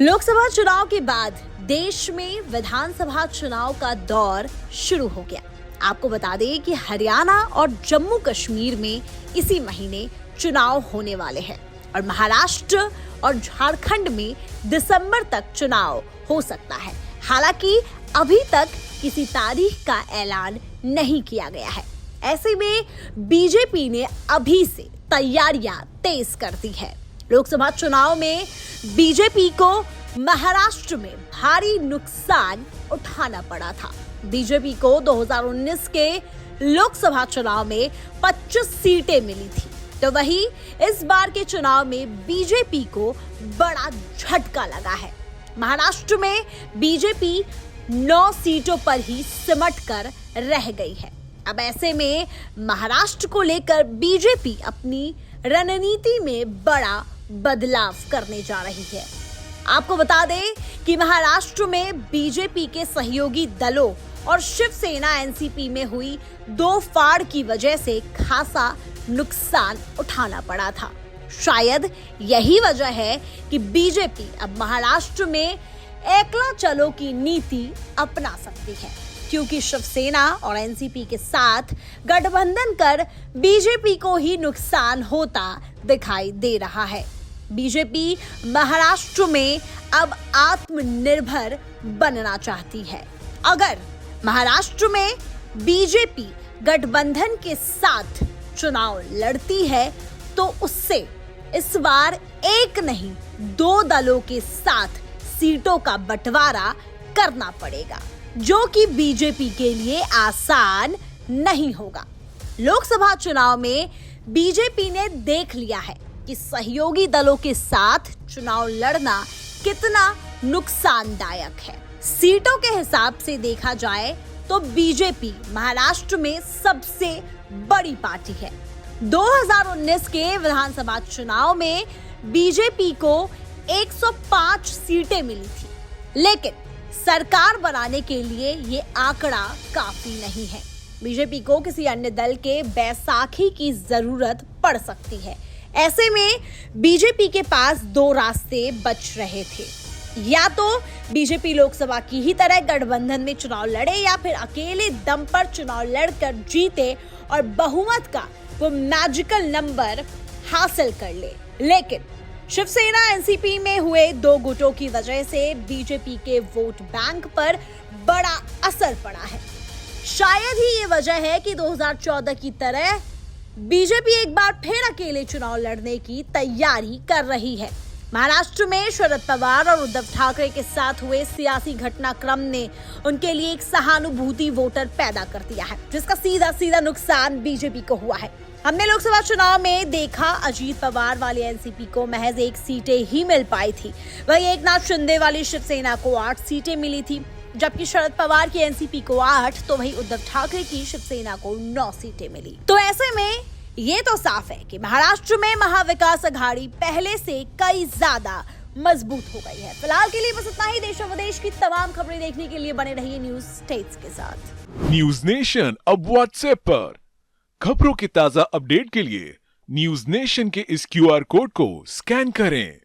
लोकसभा चुनाव के बाद देश में विधानसभा चुनाव का दौर शुरू हो गया। आपको बता दें कि हरियाणा और जम्मू कश्मीर में इसी महीने चुनाव होने वाले हैं और महाराष्ट्र और झारखंड में दिसंबर तक चुनाव हो सकता है। हालांकि अभी तक किसी तारीख का ऐलान नहीं किया गया है। ऐसे में बीजेपी ने अभी से तैयारियां तेज कर दी है। लोकसभा चुनाव में बीजेपी को महाराष्ट्र में भारी नुकसान उठाना पड़ा था। बीजेपी को 2019 के लोकसभा चुनाव में 25 सीटें मिली थी, तो वहीं इस बार के चुनाव में बीजेपी को बड़ा झटका लगा है। महाराष्ट्र में बीजेपी 9 सीटों पर ही सिमट कर रह गई है। अब ऐसे में महाराष्ट्र को लेकर बीजेपी अपनी रणनीति में बड़ा बदलाव करने जा रही है। आपको बता दें कि महाराष्ट्र में बीजेपी के सहयोगी दलों और शिवसेना एनसीपी में हुई दो फाड़ की वजह से खासा नुकसान उठाना पड़ा था। शायद यही वजह है कि बीजेपी अब महाराष्ट्र में एकला चलो की नीति अपना सकती है, क्योंकि शिवसेना और एनसीपी के साथ गठबंधन कर बीजेपी को ही नुकसान होता दिखाई दे रहा है। बीजेपी महाराष्ट्र में अब आत्मनिर्भर बनना चाहती है। अगर महाराष्ट्र में बीजेपी गठबंधन के साथ चुनाव लड़ती है तो उससे इस बार एक नहीं 2 दलों के साथ सीटों का बंटवारा करना पड़ेगा, जो कि बीजेपी के लिए आसान नहीं होगा। लोकसभा चुनाव में बीजेपी ने देख लिया है कि सहयोगी दलों के साथ चुनाव लड़ना कितना नुकसानदायक है। सीटों के हिसाब से देखा जाए तो बीजेपी महाराष्ट्र में सबसे बड़ी पार्टी है। 2019 के विधानसभा चुनाव में बीजेपी को 105 सीटें मिली थी, लेकिन सरकार बनाने के लिए ये आंकड़ा काफी नहीं है। बीजेपी को किसी अन्य दल के बैसाखी की जरूरत पड़ सकती है। ऐसे में बीजेपी के पास 2 रास्ते बच रहे थे, या तो बीजेपी लोकसभा की ही तरह गठबंधन में चुनाव लड़े या फिर अकेले दम पर चुनाव लड़कर जीते और बहुमत का वो मैजिकल नंबर हासिल कर ले। लेकिन शिवसेना एनसीपी में हुए 2 गुटों की वजह से बीजेपी के वोट बैंक पर बड़ा असर पड़ा है। शायद ही ये वजह है कि 2014 की तरह बीजेपी एक बार फिर अकेले चुनाव लड़ने की तैयारी कर रही है। महाराष्ट्र में शरद पवार और उद्धव ठाकरे के साथ हुए सियासी घटनाक्रम ने उनके लिए एक सहानुभूति वोटर पैदा कर दिया है, जिसका सीधा सीधा नुकसान बीजेपी को हुआ है। हमने लोकसभा चुनाव में देखा अजीत पवार वाली एनसीपी को महज 1 सीटें ही मिल पाई थी, वहीं एकनाथ शिंदे वाली शिवसेना को 8 सीटें मिली थी, जबकि शरद पवार की एनसीपी को 8 तो वहीं उद्धव ठाकरे की शिवसेना को 9 सीटें मिली। तो ऐसे में ये तो साफ है कि महाराष्ट्र में महाविकास अघाड़ी पहले से कई ज्यादा मजबूत हो गई है। फिलहाल के लिए बस इतना ही। देश और विदेश की तमाम खबरें देखने के लिए बने रहिए न्यूज स्टेट्स के साथ। न्यूज नेशन अब व्हाट्सएप पर खबरों के ताजा अपडेट के लिए न्यूज नेशन के इस QR कोड को स्कैन करें।